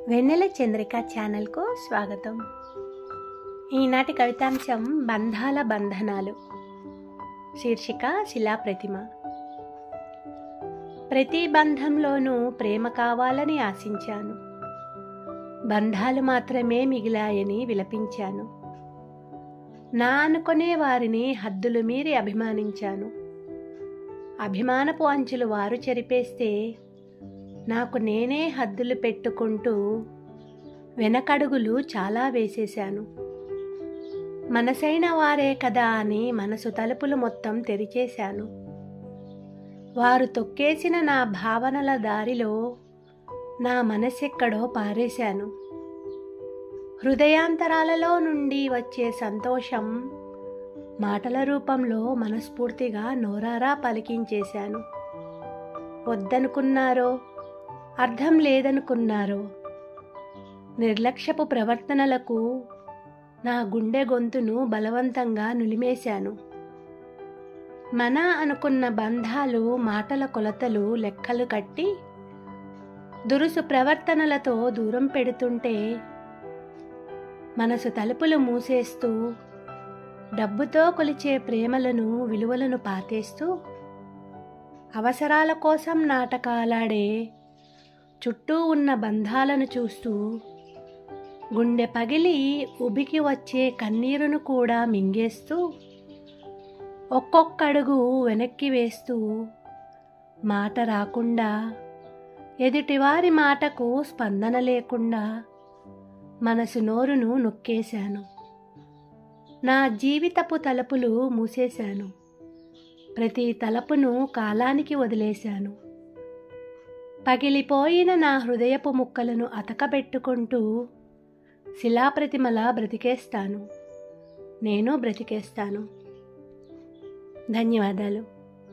వెన్నెల చంద్రిక ఛానల్కు స్వాగతం. ఈనాటి కవితాంశం బంధాల బంధనాలు. శీర్షిక శిలాప్రతిమ. ప్రతి బంధంలోనూ ప్రేమ కావాలని ఆశించాను, బంధాలు మాత్రమే మిగిలాయని విలపించాను. నా అనుకునే వారిని హద్దులు మీరి అభిమానించాను. అభిమానపు అంచులు వారు చెరిపేస్తే నాకు నేనే హద్దులు పెట్టుకుంటూ వెనకడుగులు చాలా వేసేశాను. మనసైన వారే కదా అని మనసు తలుపులు మొత్తం తెరిచేశాను. వారు తొక్కేసిన నా భావనల దారిలో నా మనసెక్కడో పారేశాను. హృదయాంతరాలలో నుండి వచ్చే సంతోషం మాటల రూపంలో మనస్ఫూర్తిగా నోరారా పలికించేశాను. వద్దనుకున్నారో, అర్థం లేదనుకున్నారో, నిర్లక్ష్యపు ప్రవర్తనలకు నా గుండె గొంతును బలవంతంగా నులిమేశాను. మన అనుకున్న బంధాలు మాటల కొలతలు లెక్కలు కట్టి దురుసు ప్రవర్తనలతో దూరం పెడుతుంటే, మనసు తలుపులు మూసేస్తూ డబ్బుతో కొలిచే ప్రేమలను విలువలను పాతేస్తూ అవసరాల కోసం నాటకాలాడే చుట్టూ ఉన్న బంధాలను చూస్తూ గుండె పగిలి ఉబికి వచ్చే కన్నీరును కూడా మింగేస్తూ ఒక్కొక్కడుగు వెనక్కి వేస్తూ మాట రాకుండా, ఎదుటివారి మాటకు స్పందన లేకుండా మనసు నోరును నొక్కేశాను. నా జీవితపు తలుపులు మూసేశాను. ప్రతి తలుపును కాలానికి వదిలేశాను. పగిలిపోయిన నా హృదయపు ముక్కలను అతకబెట్టుకుంటూ శిలాప్రతిమలా బ్రతికేస్తాను. నేను బ్రతికేస్తాను. ధన్యవాదాలు.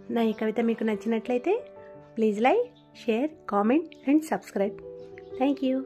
నా ఈ కవిత మీకు నచ్చినట్లయితే please like, share, comment and subscribe. Thank you.